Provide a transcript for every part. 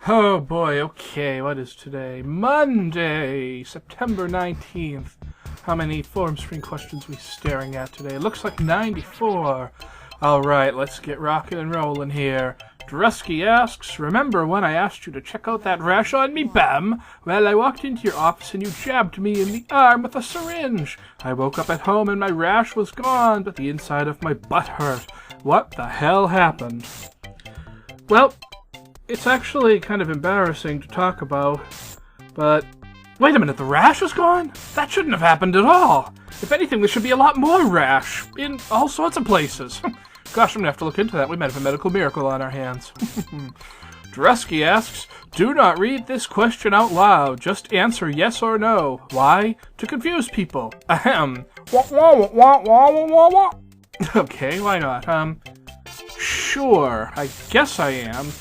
Oh boy, okay, what is today? Monday, September 19th. How many Formspring questions we staring at today? It looks like 94. Alright, let's get rockin' and rollin' here. Drusky asks, remember when I asked you to check out that rash on me bum? Well, I walked into your office and you jabbed me in the arm with a syringe. I woke up at home and my rash was gone, but the inside of my butt hurt. What the hell happened? Well, it's actually kind of embarrassing to talk about, but wait a minute, the rash is gone? That shouldn't have happened at all. If anything, there should be a lot more rash in all sorts of places. Gosh, I'm gonna have to look into that. We might have a medical miracle on our hands. Drusky asks, do not read this question out loud. Just answer yes or no. Why? To confuse people. Ahem. Okay, why not? Sure, I guess I am.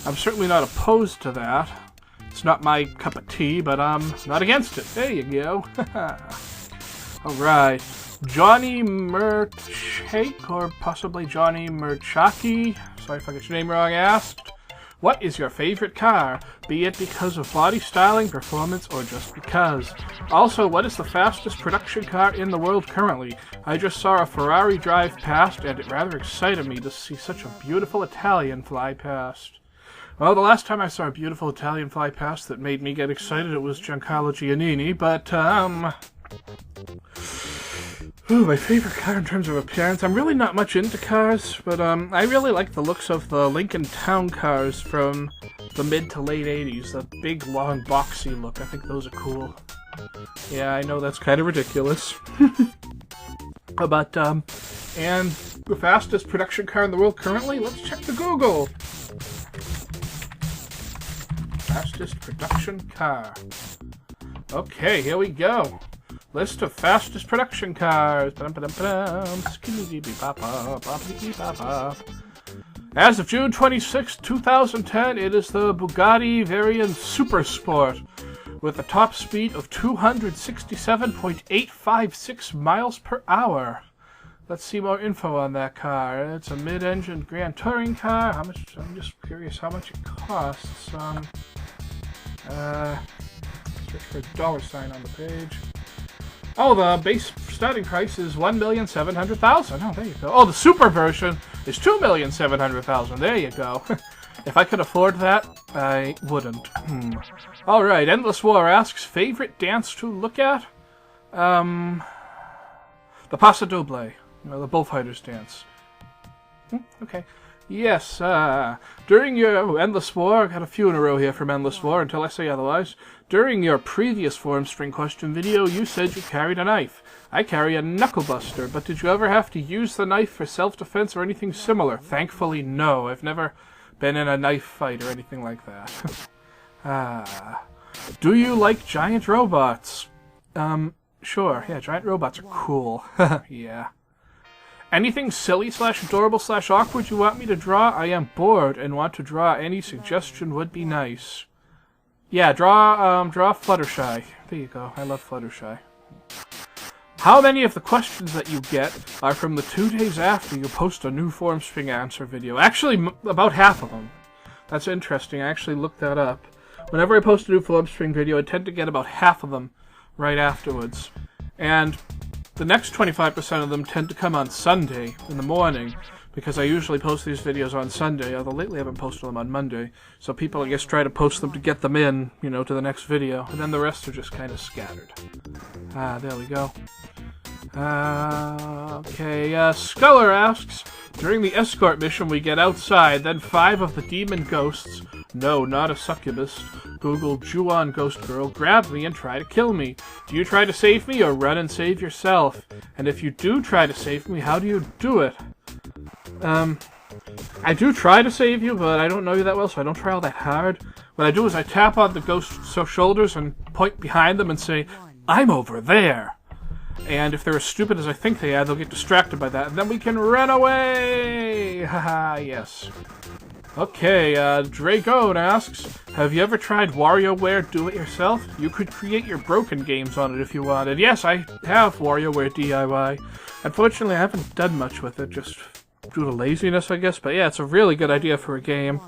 I'm certainly not opposed to that. It's not my cup of tea, but I'm not against it. There you go. Alright. Johnny Merchake, or possibly Johnny Merchaki, sorry if I get your name wrong, asked, what is your favorite car? Be it because of body styling, performance, or just because. Also, what is the fastest production car in the world currently? I just saw a Ferrari drive past, and it rather excited me to see such a beautiful Italian fly past. Well, the last time I saw a beautiful Italian fly past that made me get excited, it was Giancarlo Giannini, but, ooh, my favorite car in terms of appearance. I'm really not much into cars, but, I really like the looks of the Lincoln Town cars from the mid to late 80s. The big, long, boxy look. I think those are cool. Yeah, I know that's kind of ridiculous. But, and the fastest production car in the world currently? Let's check the Google. Fastest production car. Okay, here we go. List of fastest production cars. As of June 26, 2010, it is the Bugatti Veyron Supersport with a top speed of 267.856 miles per hour. Let's see more info on that car. It's a mid-engine Grand Touring car. How much? I'm just curious how much it costs. Search for a $sign on the page. Oh, the base starting price is $1,700,000. Oh, there you go. Oh, the super version is $2,700,000. There you go. If I could afford that, I wouldn't. All right. Endless War asks, favorite dance to look at? The Paso Doble. The bullfighters dance. Okay. Yes, during your Endless War, I've got a few in a row here from Endless War until I say otherwise. During your previous Formspring question video, you said you carried a knife. I carry a knuckle buster, but did you ever have to use the knife for self-defense or anything similar? Thankfully, no. I've never been in a knife fight or anything like that. Do you like giant robots? Sure. Yeah, giant robots are cool. Yeah. Anything silly/adorable/awkward you want me to draw? I am bored and want to draw. Any suggestion would be nice. Yeah, draw Fluttershy. There you go. I love Fluttershy. How many of the questions that you get are from the 2 days after you post a new Formspring answer video? Actually, about half of them. That's interesting. I actually looked that up. Whenever I post a new Formspring video, I tend to get about half of them right afterwards. And the next 25% of them tend to come on Sunday in the morning, because I usually post these videos on Sunday, although lately I haven't posted them on Monday. So people, I guess, try to post them to get them in, to the next video. And then the rest are just kind of scattered. There we go. Okay, Sculler asks, during the escort mission we get outside, then 5 of the demon ghosts, no, not a succubus, Google Ju-on Ghost Girl, grab me and try to kill me. Do you try to save me or run and save yourself? And if you do try to save me, how do you do it? I do try to save you, but I don't know you that well, so I don't try all that hard. What I do is I tap on the ghost's shoulders and point behind them and say, I'm over there. And if they're as stupid as I think they are, they'll get distracted by that, and then we can run away! Haha, yes. Okay, Dragone asks, have you ever tried WarioWare Do-It-Yourself? You could create your broken games on it if you wanted. Yes, I have WarioWare DIY. Unfortunately, I haven't done much with it, just due to laziness, I guess. But yeah, it's a really good idea for a game.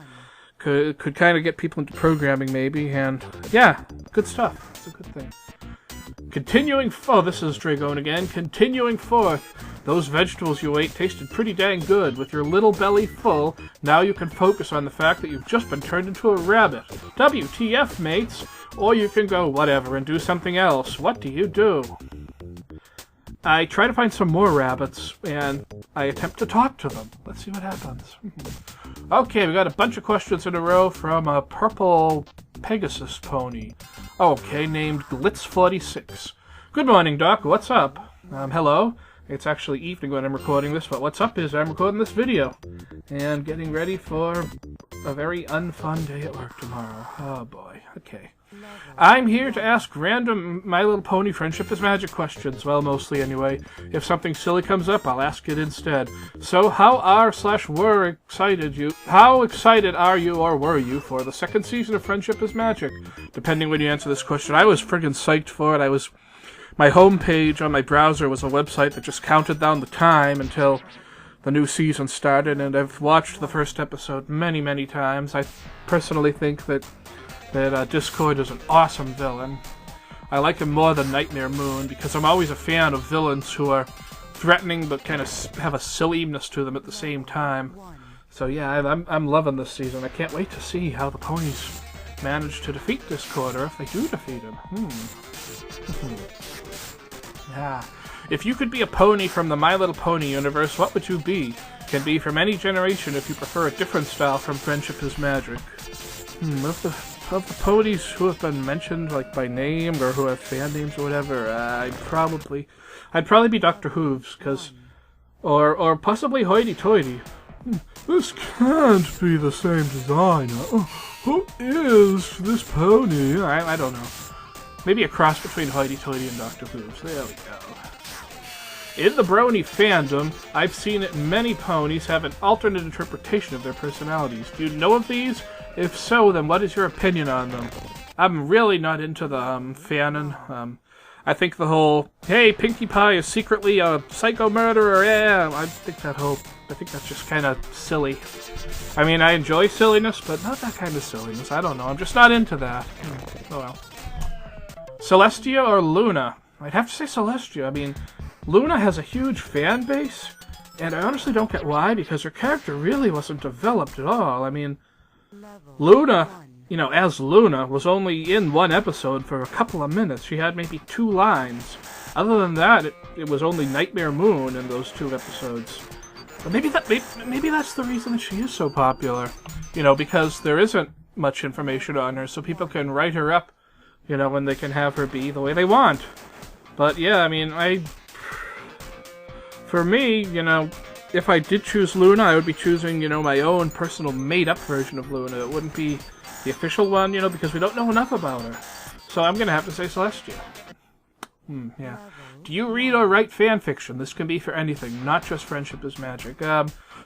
could kind of get people into programming, maybe, and yeah, good stuff. It's a good thing. This is Dragon again. Continuing forth, those vegetables you ate tasted pretty dang good. With your little belly full, now you can focus on the fact that you've just been turned into a rabbit. WTF, mates? Or you can go whatever and do something else. What do you do? I try to find some more rabbits, and I attempt to talk to them. Let's see what happens. Okay, we got a bunch of questions in a row from a purple Pegasus pony. Okay, named Glitz46. Good morning, Doc. What's up? Hello. It's actually evening when I'm recording this, but what's up is I'm recording this video and getting ready for a very unfun day at work tomorrow. Oh boy. Okay. I'm here to ask random My Little Pony Friendship is Magic questions. Well, mostly anyway. If something silly comes up, I'll ask it instead. So, how excited are you or were you for the second season of Friendship is Magic? Depending when you answer this question. I was friggin' psyched for it. My homepage on my browser was a website that just counted down the time until the new season started, and I've watched the first episode many, many times. I personally think that Discord is an awesome villain. I like him more than Nightmare Moon because I'm always a fan of villains who are threatening but kind of have a silliness to them at the same time. So yeah, I'm loving this season. I can't wait to see how the ponies manage to defeat Discord, or if they do defeat him. Yeah. If you could be a pony from the My Little Pony universe, what would you be? Can be from any generation if you prefer a different style from Friendship is Magic. Of the ponies who have been mentioned, like by name or who have fan names or whatever, I'd probably be Dr. Hooves, or possibly Hoity Toity. This can't be the same designer. Who is this pony? I don't know. Maybe a cross between Hoity Toity and Dr. Hooves. There we go. In the Brony fandom, I've seen many ponies have an alternate interpretation of their personalities. Do you know of these? If so, then what is your opinion on them? I'm really not into the fanon. I think the whole, hey, Pinkie Pie is secretly a psycho murderer, yeah, I think that's just kind of silly. I mean, I enjoy silliness, but not that kind of silliness. I don't know, I'm just not into that. Oh well. Celestia or Luna? I'd have to say Celestia. I mean, Luna has a huge fan base, and I honestly don't get why, because her character really wasn't developed at all. I mean, Luna, as Luna, was only in one episode for a couple of minutes. She had maybe 2 lines. Other than that, it was only Nightmare Moon in those 2 episodes. But maybe that's the reason that she is so popular. Because there isn't much information on her, so people can write her up, when they can have her be the way they want. But yeah, I mean, for me, if I did choose Luna, I would be choosing, my own personal made-up version of Luna. It wouldn't be the official one, because we don't know enough about her. So I'm going to have to say Celestia. Yeah. Do you read or write fan fiction? This can be for anything, not just Friendship is Magic.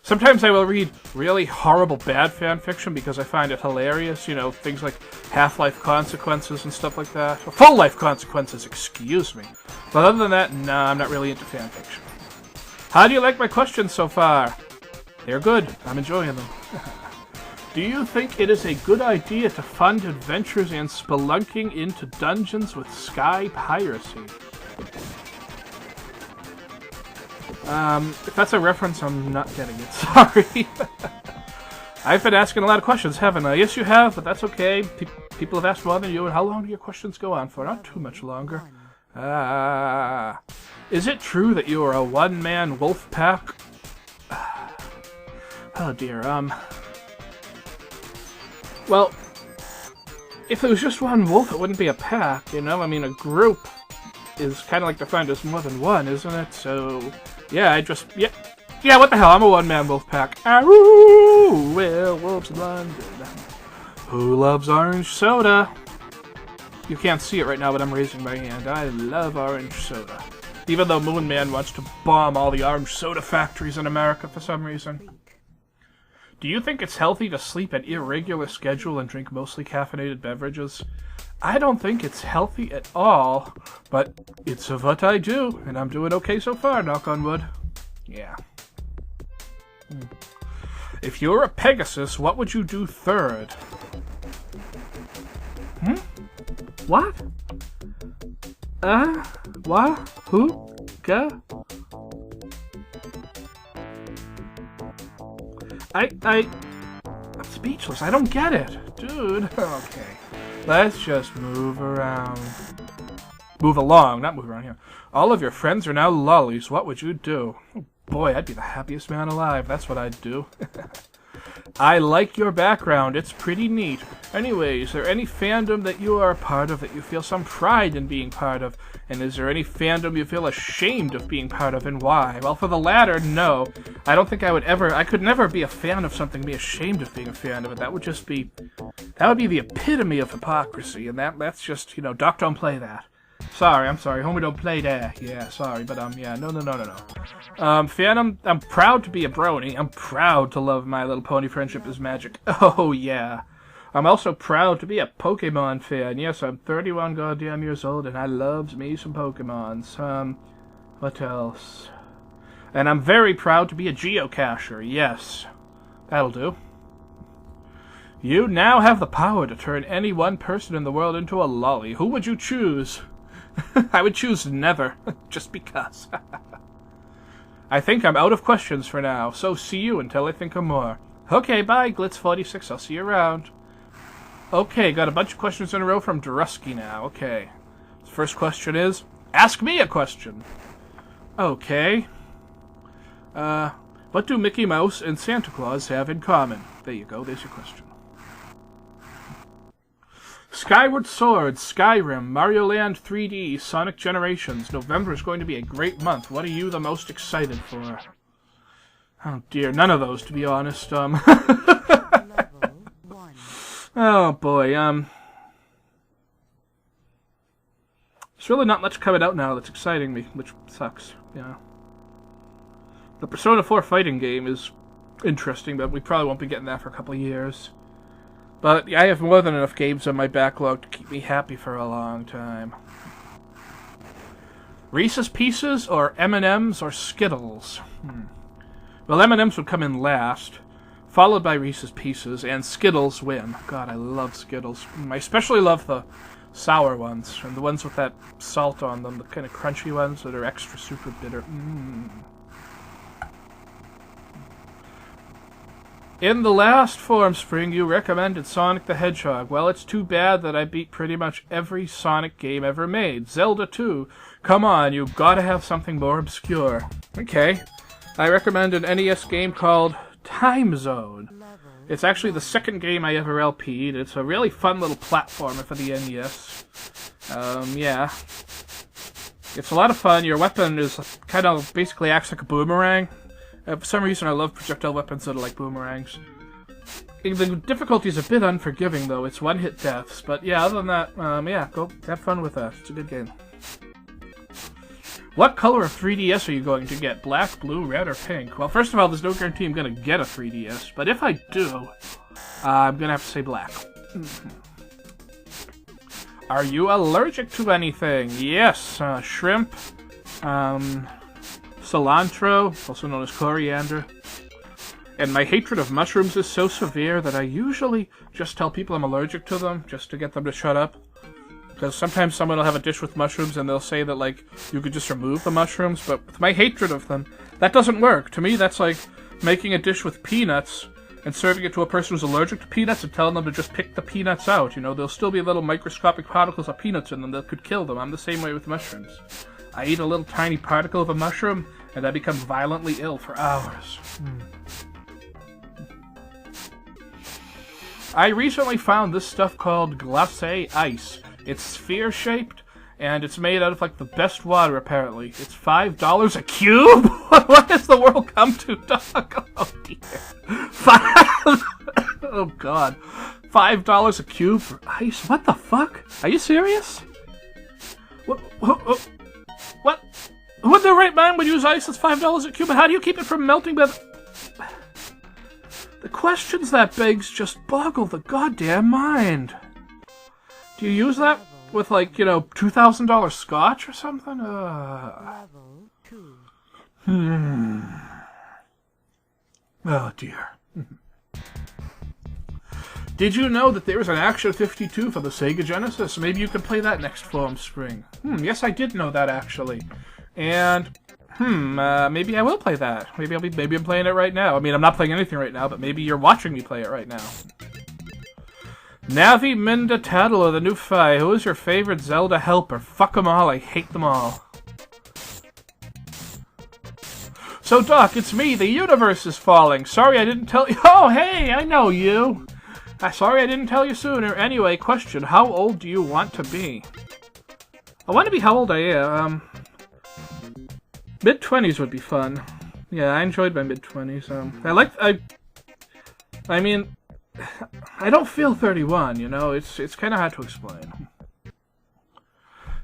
Sometimes I will read really horrible bad fan fiction because I find it hilarious. Things like Half-Life Consequences and stuff like that. Or Full-Life Consequences, excuse me. But other than that, no, I'm not really into fan fiction. How do you like my questions so far? They're good. I'm enjoying them. Do you think it is a good idea to fund adventures and spelunking into dungeons with sky piracy? If that's a reference, I'm not getting it. Sorry. I've been asking a lot of questions, haven't I? Yes, you have, but that's okay. People have asked more than you, and how long do your questions go on for? Not too much longer. Is it true that you are a one-man wolf pack? Oh dear, well, if it was just one wolf, it wouldn't be a pack, I mean, a group is kind of like defined as more than one, isn't it? So, yeah, yeah, what the hell, I'm a one-man wolf pack. Aroo! Werewolves in London. Who loves orange soda? You can't see it right now, but I'm raising my hand. I love orange soda. Even though Moonman wants to bomb all the orange soda factories in America for some reason. Do you think it's healthy to sleep an irregular schedule and drink mostly caffeinated beverages? I don't think it's healthy at all, but it's what I do, and I'm doing okay so far, knock on wood. Yeah. If you're a Pegasus, what would you do third? What? What? Who? Go? I'm speechless. I don't get it. Dude. Okay. Let's just move around. Move along, not move around here. All of your friends are now lollies. What would you do? Oh boy, I'd be the happiest man alive. That's what I'd do. I like your background. It's pretty neat. Anyway, is there any fandom that you are a part of that you feel some pride in being part of? And is there any fandom you feel ashamed of being part of, and why? Well, for the latter, no. I don't think I could never be a fan of something and be ashamed of being a fan of it. That would be the epitome of hypocrisy, and that's just, Doc, don't play that. Sorry, I'm sorry. Homie, don't play that. Yeah, sorry, but, yeah, no. Fandom, I'm proud to be a brony. I'm proud to love My Little Pony Friendship is Magic. Oh, yeah. I'm also proud to be a Pokemon fan. Yes, I'm 31 goddamn years old, and I loves me some Pokemons. What else? And I'm very proud to be a geocacher. Yes. That'll do. You now have the power to turn any one person in the world into a lolly. Who would you choose? I would choose never, just because. I think I'm out of questions for now, so see you until I think of more. Okay, bye, Glitz46. I'll see you around. Okay, got a bunch of questions in a row from Drusky now. Okay. First question is, ask me a question. Okay. What do Mickey Mouse and Santa Claus have in common? There you go, there's your question. Skyward Sword, Skyrim, Mario Land 3D, Sonic Generations. November is going to be a great month. What are you the most excited for? Oh dear, none of those, to be honest. Oh boy, there's really not much coming out now that's exciting me, which sucks, yeah. The Persona 4 fighting game is interesting, but we probably won't be getting that for a couple of years. But I have more than enough games on my backlog to keep me happy for a long time. Reese's Pieces or M&M's or Skittles? Well, M&M's would come in last, followed by Reese's Pieces, and Skittles win. God, I love Skittles. I especially love the sour ones, and the ones with that salt on them, the kind of crunchy ones that are extra super bitter. In the last Formspring, you recommended Sonic the Hedgehog. Well, it's too bad that I beat pretty much every Sonic game ever made. Zelda 2. Come on, you gotta have something more obscure. Okay. I recommend an NES game called Time Zone. It's actually the second game I ever LP'd. It's a really fun little platformer for the NES. Yeah. It's a lot of fun. Your weapon is kind of basically acts like a boomerang. For some reason, I love projectile weapons that are like boomerangs. The difficulty is a bit unforgiving, though. It's one-hit deaths. But yeah, other than that, yeah, go have fun with that. It's a good game. What color of 3DS are you going to get? Black, blue, red, or pink? Well, first of all, there's no guarantee I'm going to get a 3DS. But if I do, I'm going to have to say black. Are you allergic to anything? Yes. Shrimp. Cilantro, also known as coriander. And my hatred of mushrooms is so severe that I usually just tell people I'm allergic to them, just to get them to shut up. Because sometimes someone will have a dish with mushrooms and they'll say that, like, you could just remove the mushrooms, but with my hatred of them, that doesn't work. To me, that's like making a dish with peanuts and serving it to a person who's allergic to peanuts and telling them to just pick the peanuts out. You know, there'll still be little microscopic particles of peanuts in them that could kill them. I'm the same way with mushrooms. I eat a little tiny particle of a mushroom, and I become violently ill for hours. I recently found this stuff called glacé ice. It's sphere-shaped, and it's made out of, like, the best water, apparently. It's $5 a cube? What has the world come to, dog? Oh, dear. Oh, God. $5 a cube for ice? What the fuck? Are you serious? What? Who in their right mind would use ice that's $5 a cube? And how do you keep it from melting? But the questions that begs just boggle the goddamn mind. Do you use that with, like, you know, $2,000 scotch or something? Oh dear. Did you know that there is an Action 52 for the Sega Genesis? Maybe you can play that next Formspring. Yes, I did know that, actually. And, maybe I will play that. Maybe I'm playing it right now. I mean, I'm not playing anything right now, but maybe you're watching me play it right now. Navi Minda Tattler, the new Fi. Who is your favorite Zelda helper? Fuck them all, I hate them all. So, Doc, it's me, the universe is falling. Sorry I didn't tell you. Oh, hey, I know you. Sorry I didn't tell you sooner. Anyway, question, how old do you want to be? I want to be how old I am. Mid-20s would be fun. Yeah, I enjoyed my mid-20s. I mean, I don't feel 31, you know? It's kind of hard to explain.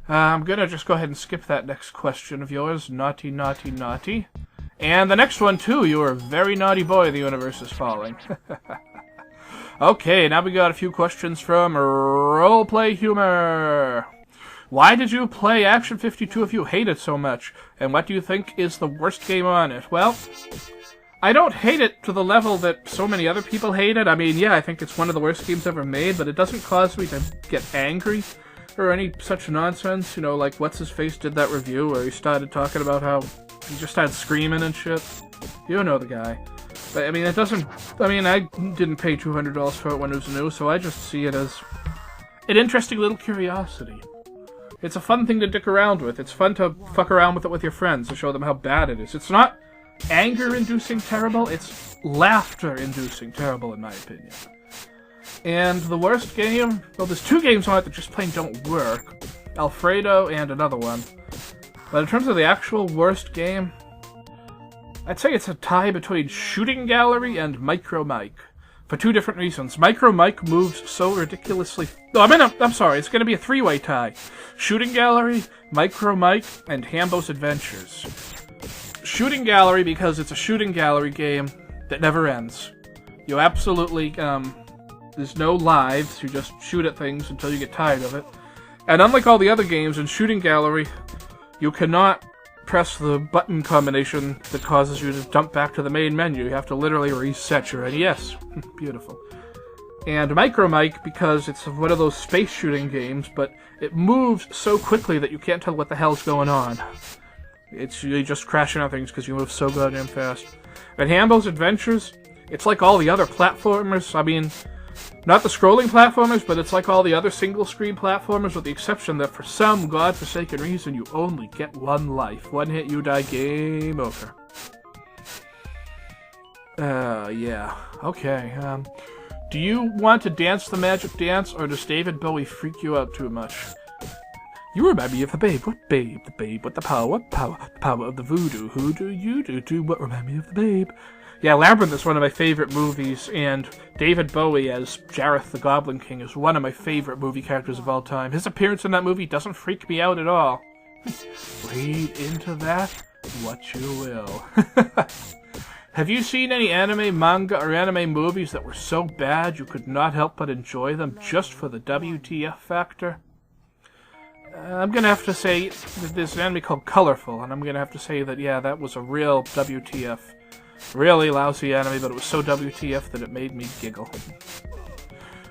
I'm gonna just go ahead and skip that next question of yours. Naughty, naughty, naughty. And the next one, too. You are a very naughty boy. The universe is falling. Okay, now we got a few questions from Roleplay Humor. Why did you play Action 52 if you hate it so much? And what do you think is the worst game on it? Well, I don't hate it to the level that so many other people hate it. I mean, yeah, I think it's one of the worst games ever made, but it doesn't cause me to get angry or any such nonsense. You know, like What's-His-Face did that review where he started talking about how he just started screaming and shit. You know the guy. But, I mean, it doesn't... I mean, I didn't pay $200 for it when it was new, so I just see it as an interesting little curiosity. It's a fun thing to dick around with. It's fun to fuck around with it with your friends to show them how bad it is. It's not anger-inducing terrible, it's laughter-inducing terrible, in my opinion. And the worst game... Well, there's two games on it that just plain don't work. Alfredo and another one. But in terms of the actual worst game... I'd say it's a tie between Shooting Gallery and Micro Mike. For two different reasons. Micro Mike moves so ridiculously... No, I'm sorry, it's going to be a three-way tie. Shooting Gallery, Micro Mike, and Hambo's Adventures. Shooting Gallery because it's a shooting gallery game that never ends. You absolutely, there's no lives, you just shoot at things until you get tired of it. And unlike all the other games in Shooting Gallery, you cannot press the button combination that causes you to jump back to the main menu. You have to literally reset your NES. Beautiful. And Micro Mike, because it's one of those space shooting games, but it moves so quickly that you can't tell what the hell's going on. It's you just crashing on things because you move so goddamn fast. And Hambo's Adventures, it's like all the other platformers. I mean, not the scrolling platformers, but it's like all the other single-screen platformers, with the exception that for some godforsaken reason, you only get one life. One hit, you die, game over. Yeah. Okay, do you want to dance the magic dance, or does David Bowie freak you out too much? You remind me of the babe. What babe? The babe with the power. What power? The power of the voodoo. Who do you do? What remind me of the babe? Yeah, Labyrinth is one of my favorite movies, and David Bowie as Jareth the Goblin King is one of my favorite movie characters of all time. His appearance in that movie doesn't freak me out at all. Read into that what you will. Have you seen any anime, manga, or anime movies that were so bad you could not help but enjoy them just for the WTF factor? I'm going to have to say that there's an anime called Colorful, and I'm going to have to say that, yeah, that was a real WTF. Really lousy anime, but it was so WTF that it made me giggle.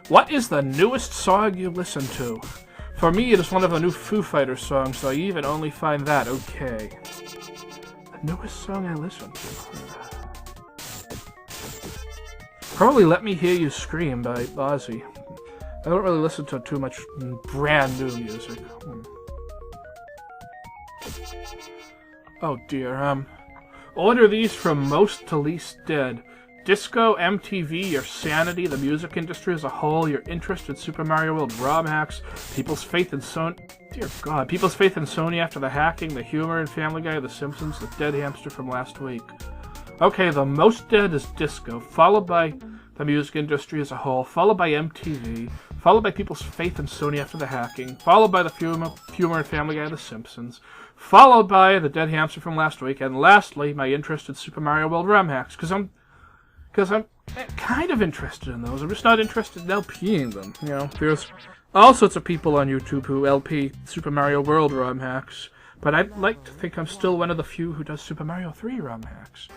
What is the newest song you listen to? For me, it is one of the new Foo Fighters songs, so I even only find that okay. The newest song I listen to? Probably Let Me Hear You Scream by Ozzy. I don't really listen to too much brand new music. Oh dear, order these from most to least dead. Disco, MTV, your sanity, the music industry as a whole, your interest in Super Mario World ROM hacks, people's faith in Sony... Dear God. People's faith in Sony after the hacking, the humor in Family Guy, The Simpsons, the dead hamster from last week. Okay, the most dead is disco, followed by the music industry as a whole, followed by MTV, followed by people's faith in Sony after the hacking, followed by the humor in Family Guy, The Simpsons, followed by the dead hamster from last week, and lastly, my interest in Super Mario World ROM hacks, because I'm kind of interested in those. I'm just not interested in LPing them. You know, there's all sorts of people on YouTube who LP Super Mario World ROM hacks, But I'd like to think I'm still one of the few who does Super Mario 3 ROM hacks.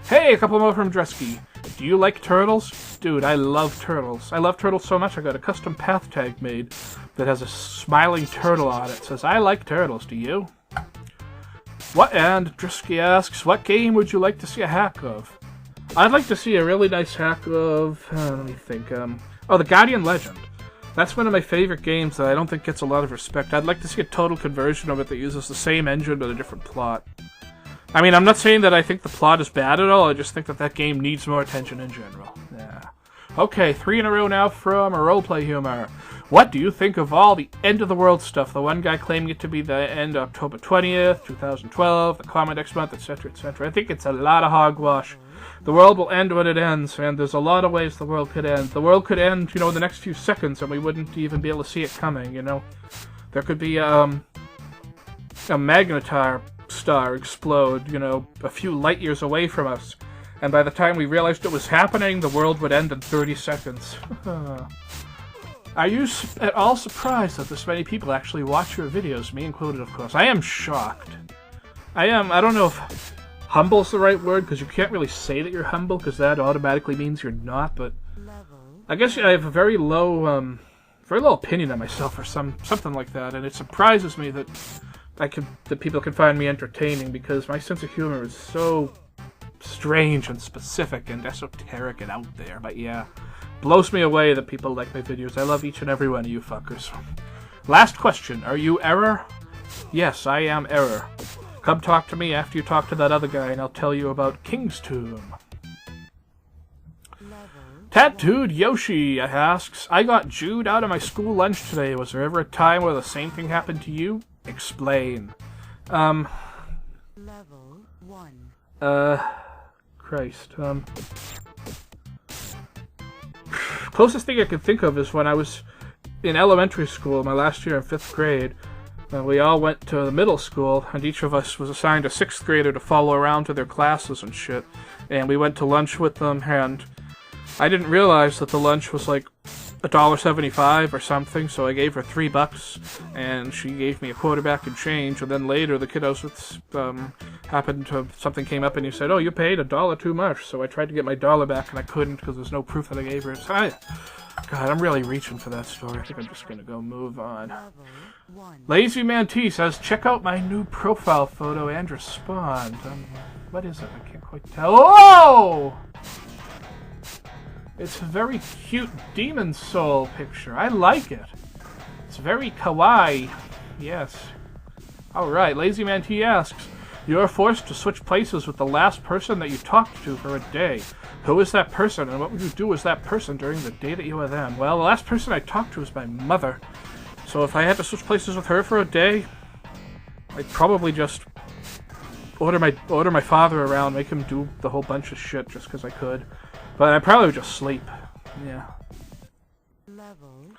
Hey, a couple more from Dresky. Do you like turtles? Dude, I love turtles. I love turtles so much I got a custom path tag made that has a smiling turtle on it. It says, I like turtles, do you? And Drisky asks, what game would you like to see a hack of? I'd like to see a really nice hack of, let me think, the Guardian Legend. That's one of my favorite games that I don't think gets a lot of respect. I'd like to see a total conversion of it that uses the same engine but a different plot. I mean, I'm not saying that I think the plot is bad at all, I just think that that game needs more attention in general. Yeah. Okay, 3 in a row now from a Roleplay Humor. What do you think of all the end-of-the-world stuff? The one guy claiming it to be the end of October 20th, 2012, the comment next month, etc., etc. I think it's a lot of hogwash. The world will end when it ends, and there's a lot of ways the world could end. The world could end, in the next few seconds, and we wouldn't even be able to see it coming, There could be, a magnetar star explode, a few light years away from us. And by the time we realized it was happening, the world would end in 30 seconds. Are you at all surprised that this many people actually watch your videos, me included, of course? I am shocked. I don't know if humble's the right word, because you can't really say that you're humble, because that automatically means you're not, but I guess I have a very low opinion of myself, or something like that, and it surprises me that that people can find me entertaining, because my sense of humor is so strange and specific and esoteric and out there, but yeah. Blows me away that people like my videos. I love each and every one of you fuckers. Last question. Are you Error? Yes, I am Error. Come talk to me after you talk to that other guy and I'll tell you about King's Tomb. Tattooed Yoshi asks, I got Jude out of my school lunch today. Was there ever a time where the same thing happened to you? Explain. Level 1. Christ. Closest thing I can think of is when I was in elementary school, my last year in 5th grade. We all went to the middle school, and each of us was assigned a 6th grader to follow around to their classes and shit. And we went to lunch with them, and I didn't realize that the lunch was like $1.75 or something, so I gave her $3, and she gave me a quarterback and change, and then later the kid I was with something came up and he said, oh, you paid $1 too much, so I tried to get my $1 back and I couldn't because there's no proof that I gave her. So God, I'm really reaching for that story. I think I'm just gonna go move on. Lazy Man T says, check out my new profile photo and respond. What is it? I can't quite tell. Oh! It's a very cute Demon Soul picture. I like it. It's very kawaii. Yes. Alright, Lazy Man T asks, you are forced to switch places with the last person that you talked to for a day. Who is that person, and what would you do as that person during the day that you were them? Well, the last person I talked to was my mother. So if I had to switch places with her for a day, I'd probably just order my father around, make him do the whole bunch of shit just because I could. But I probably would just sleep. Yeah. Level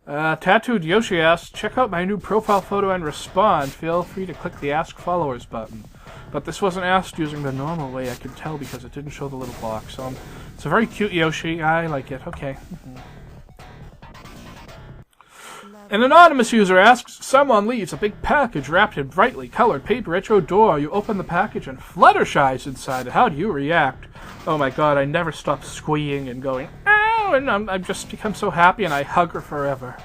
1. Tattooed Yoshi asks, check out my new profile photo and respond. Feel free to click the Ask Followers button. But this wasn't asked using the normal way, I could tell, because it didn't show the little box. So it's a very cute Yoshi. I like it. Okay. An anonymous user asks, someone leaves a big package wrapped in brightly colored paper at your door. You open the package and Fluttershy's inside it. How do you react? Oh my god, I never stop squeeing and going, ow, and I've just become so happy and I hug her forever.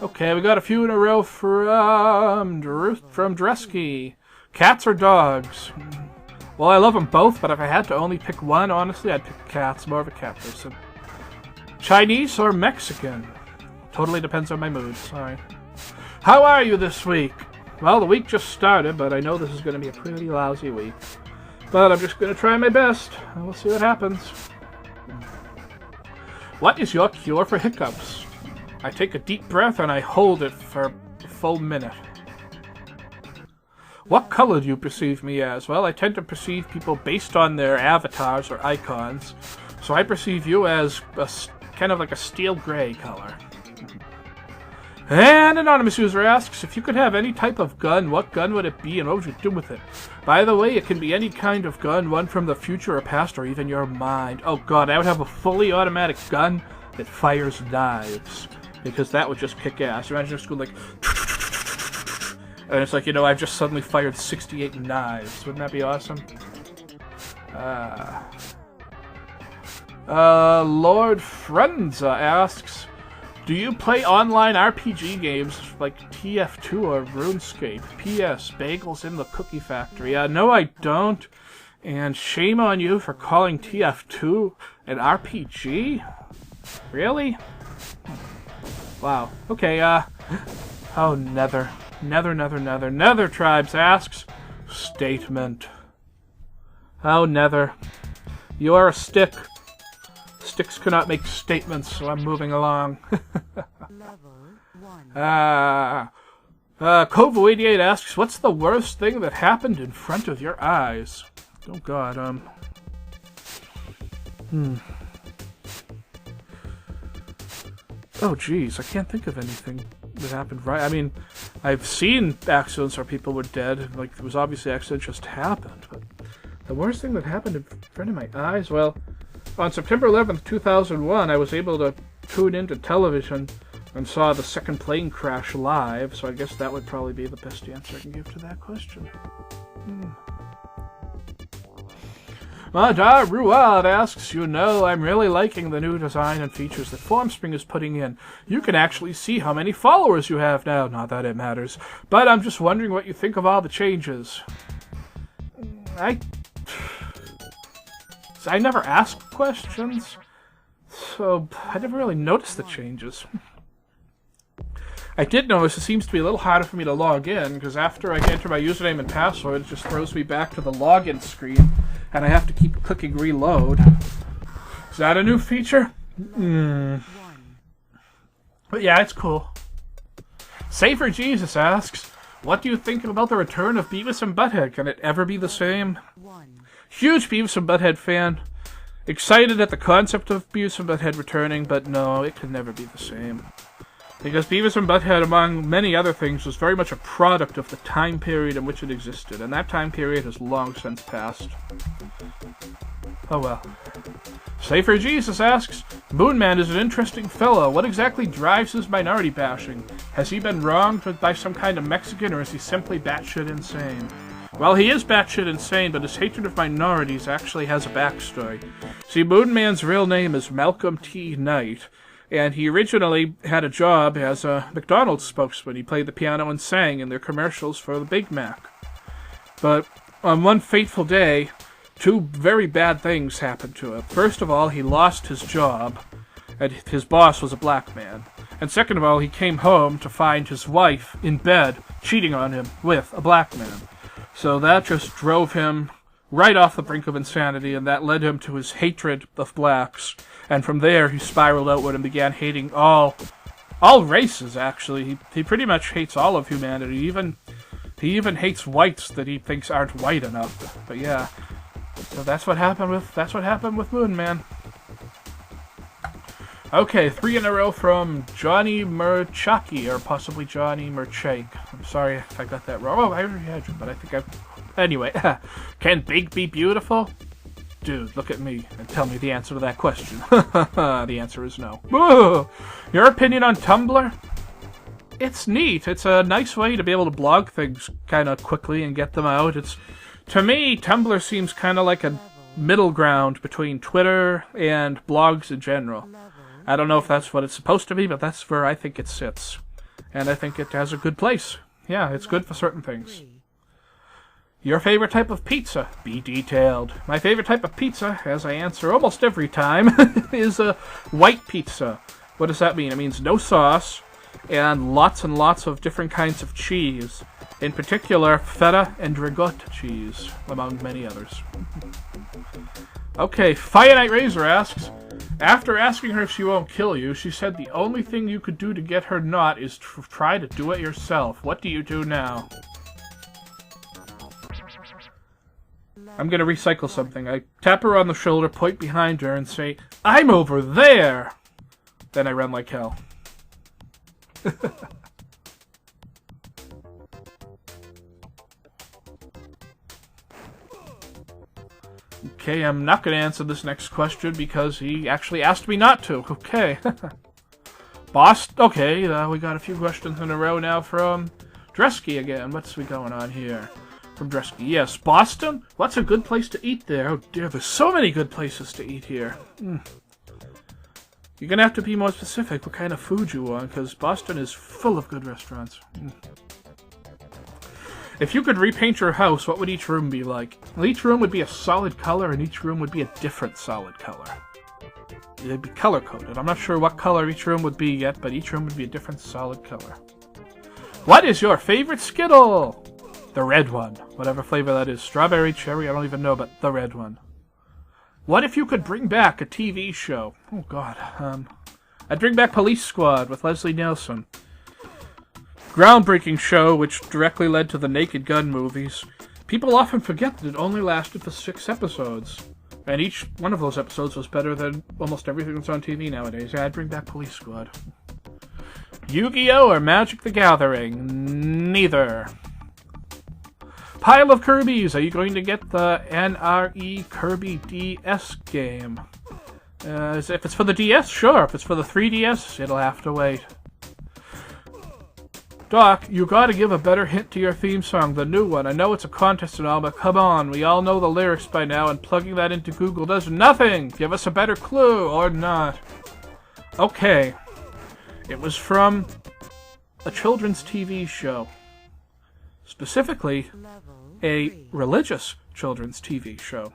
Okay, we got a few in a row from Dresky. Cats or dogs? Well, I love them both, but if I had to only pick one, honestly, I'd pick cats. More of a cat person. Chinese or Mexican? Totally depends on my mood. Sorry. How are you this week? Well, the week just started, but I know this is going to be a pretty lousy week. But I'm just going to try my best, and we'll see what happens. What is your cure for hiccups? I take a deep breath and I hold it for a full minute. What color do you perceive me as? Well, I tend to perceive people based on their avatars or icons. So I perceive you as kind of like a steel gray color. And anonymous user asks, if you could have any type of gun, what gun would it be and what would you do with it? By the way, it can be any kind of gun, one from the future or past or even your mind. Oh god, I would have a fully automatic gun that fires knives. Because that would just kick ass. Imagine just going like... And it's like, you know, I've just suddenly fired 68 knives. Wouldn't that be awesome? Lord Frenza asks, do you play online RPG games like TF2 or RuneScape? P.S. Bagels in the Cookie Factory. No, I don't. And shame on you for calling TF2 an RPG? Really? Wow. Okay, oh, Nether. Nether Tribes asks, statement. Oh, Nether. You are a stick. Sticks cannot make statements, so I'm moving along. Kovo88 asks, what's the worst thing that happened in front of your eyes? Oh, God, Oh, geez, I can't think of anything that happened right. I mean, I've seen accidents where people were dead. Like, it was obviously an accident just happened. But the worst thing that happened in front of my eyes, well, on September 11th, 2001, I was able to tune into television and saw the second plane crash live, so I guess that would probably be the best answer I can give to that question. Madar Ruad asks, you know, I'm really liking the new design and features that Formspring is putting in. You can actually see how many followers you have now. Not that it matters. But I'm just wondering what you think of all the changes. I never ask questions, so I never really noticed the changes. I did notice it seems to be a little harder for me to log in, because after I enter my username and password, it just throws me back to the login screen, and I have to keep clicking reload. Is that a new feature? But yeah, it's cool. Safer Jesus asks, what do you think about the return of Beavis and Butthead? Can it ever be the same? Huge Beavis and Butthead fan. Excited at the concept of Beavis and Butthead returning, but no, it can never be the same. Because Beavis and Butthead, among many other things, was very much a product of the time period in which it existed, and that time period has long since passed. Oh well. Safer Jesus asks, Moonman is an interesting fellow. What exactly drives his minority bashing? Has he been wronged by some kind of Mexican, or is he simply batshit insane? Well, he is batshit insane, but his hatred of minorities actually has a backstory. See, Moonman's real name is Malcolm T. Knight, and he originally had a job as a McDonald's spokesman. He played the piano and sang in their commercials for the Big Mac. But on one fateful day, two very bad things happened to him. First of all, he lost his job, and his boss was a black man. And second of all, he came home to find his wife in bed cheating on him with a black man. So that just drove him right off the brink of insanity, and that led him to his hatred of blacks. And from there, he spiraled outward and began hating all races, actually. He pretty much hates all of humanity. He even hates whites that he thinks aren't white enough. But yeah, so that's what happened with Moonman. Okay, 3 in a row from Johnny Murchaki, or possibly Johnny Murchake. I'm sorry if I got that wrong. Oh, I already had you, but I think Anyway, can big be beautiful? Dude, look at me and tell me the answer to that question. The answer is no. Whoa. Your opinion on Tumblr? It's neat. It's a nice way to be able to blog things kind of quickly and get them out. To me, Tumblr seems kind of like a middle ground between Twitter and blogs in general. I don't know if that's what it's supposed to be, but that's where I think it sits. And I think it has a good place. Yeah, it's good for certain things. Your favorite type of pizza? Be detailed. My favorite type of pizza, as I answer almost every time, is a white pizza. What does that mean? It means no sauce and lots of different kinds of cheese. In particular, feta and ricotta cheese, among many others. Okay, Fire Knight Razor asks, after asking her if she won't kill you, she said the only thing you could do to get her not is to try to do it yourself. What do you do now? I'm gonna recycle something. I tap her on the shoulder, point behind her, and say, I'm over there! Then I run like hell. Okay, I'm not gonna answer this next question because he actually asked me not to. Okay. Boss, okay, we got a few questions in a row now from Dresky again. What's we going on here? From Dresky. Yes, Boston? What's a good place to eat there? Oh dear, there's so many good places to eat here. You're gonna have to be more specific what kind of food you want, because Boston is full of good restaurants. If you could repaint your house, what would each room be like? Well, each room would be a solid color, and each room would be a different solid color. They'd be color-coded. I'm not sure what color each room would be yet, but each room would be a different solid color. What is your favorite Skittle? The red one. Whatever flavor that is. Strawberry, cherry, I don't even know, but the red one. What if you could bring back a TV show? Oh, God. I'd bring back Police Squad with Leslie Nielsen. Groundbreaking show which directly led to the Naked Gun movies. People often forget that it only lasted for 6 episodes. And each one of those episodes was better than almost everything that's on TV nowadays. Yeah, I'd bring back Police Squad. Yu-Gi-Oh! Or Magic the Gathering? Neither. Pile of Kirby's. Are you going to get the NRE Kirby DS game? If it's for the DS, sure. If it's for the 3DS, it'll have to wait. Doc, you gotta give a better hint to your theme song, the new one. I know it's a contest and all, but come on, we all know the lyrics by now, and plugging that into Google does nothing! Give us a better clue, or not. Okay. It was from a children's TV show. Specifically, a religious children's TV show.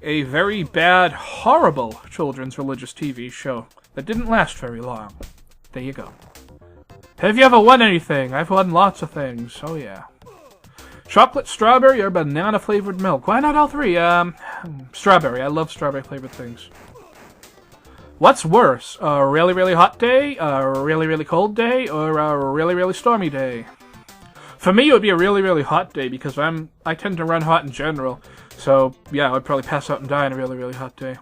A very bad, horrible children's religious TV show that didn't last very long. There you go. Have you ever won anything? I've won lots of things. Oh, yeah. Chocolate, strawberry, or banana-flavored milk? Why not all three? Strawberry. I love strawberry-flavored things. What's worse? A really, really hot day? A really, really cold day? Or a really, really stormy day? For me, it would be a really, really hot day because I tend to run hot in general. So, yeah, I'd probably pass out and die on a really, really hot day.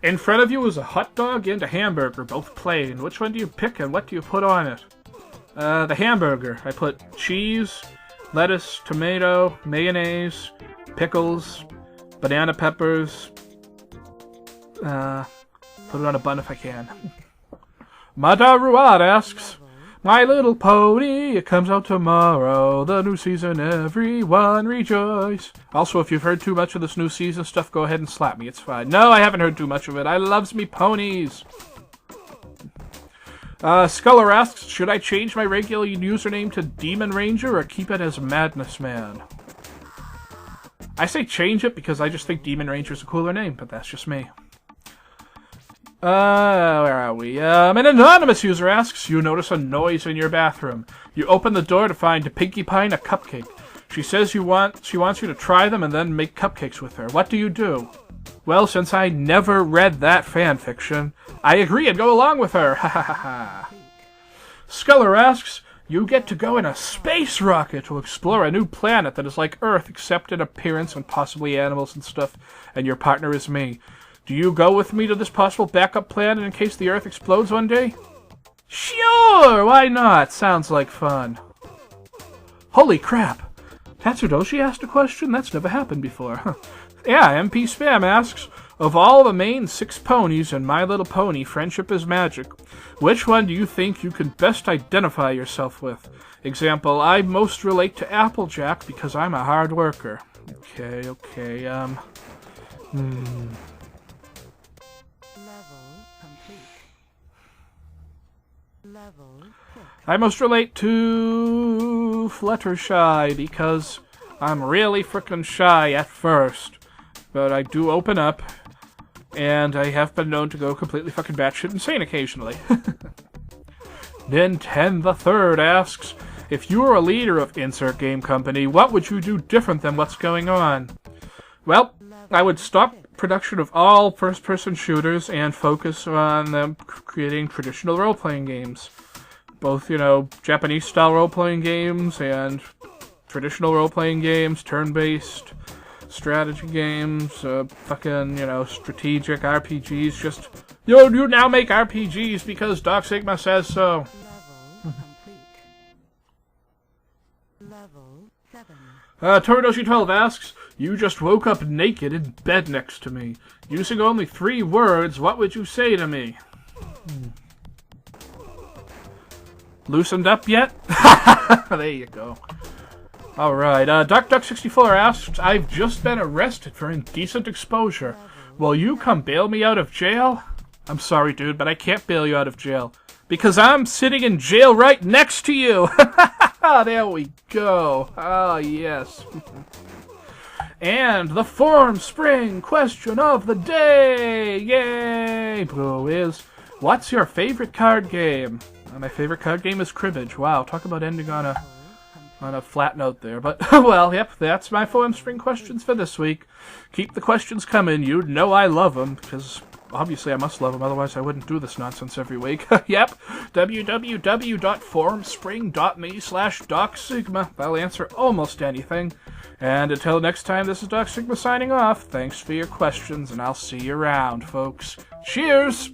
In front of you is a hot dog and a hamburger, both plain. Which one do you pick and what do you put on it? The hamburger. I put cheese, lettuce, tomato, mayonnaise, pickles, banana peppers. Put it on a bun if I can. Madaruad asks, My Little Pony, it comes out tomorrow. The new season, everyone rejoice. Also, if you've heard too much of this new season stuff, go ahead and slap me. It's fine. No, I haven't heard too much of it. I loves me ponies. Sculler asks, should I change my regular username to Demon Ranger or keep it as Madness Man? I say change it because I just think Demon Ranger is a cooler name, but that's just me. Where are we? An anonymous user asks, you notice a noise in your bathroom. You open the door to find Pinkie Pie a cupcake. She says she wants you to try them and then make cupcakes with her. What do you do? Well, since I never read that fanfiction, I agree and go along with her. Ha ha ha ha. Sculler asks, you get to go in a space rocket to explore a new planet that is like Earth except in appearance and possibly animals and stuff, and your partner is me. Do you go with me to this possible backup plan in case the Earth explodes one day? Sure, why not? Sounds like fun. Holy crap. Tatsudoshi asked a question? That's never happened before. Yeah, MP Spam asks, of all the main 6 ponies in My Little Pony, Friendship is Magic, which one do you think you can best identify yourself with? Example, I most relate to Applejack because I'm a hard worker. Okay. I most relate to Fluttershy because I'm really frickin' shy at first, but I do open up, and I have been known to go completely fucking batshit insane occasionally. Nintendo the Third asks, if you were a leader of insert game company, what would you do different than what's going on? Well, I would stop production of all first-person shooters and focus on them creating traditional role-playing games. Both, Japanese-style role-playing games and traditional role-playing games, turn-based strategy games, strategic RPGs, just, you now make RPGs because Doc Sigma says so. Toridoshi12 asks, you just woke up naked in bed next to me. Using only 3 words, what would you say to me? loosened up yet? There you go. Alright, DuckDuck64 asks, I've just been arrested for indecent exposure. Will you come bail me out of jail? I'm sorry, dude, but I can't bail you out of jail. Because I'm sitting in jail right next to you! There we go. Oh, yes. And the Formspring question of the day, yay, Blue, is, what's your favorite card game? My favorite card game is cribbage. Wow, talk about ending on a flat note there. But, well, yep, that's my Formspring questions for this week. Keep the questions coming. You know I love them, because obviously I must love them, otherwise I wouldn't do this nonsense every week. Yep, www.formspring.me/DocSigma. I'll answer almost anything. And until next time, this is Doc Sigma signing off. Thanks for your questions, and I'll see you around, folks. Cheers!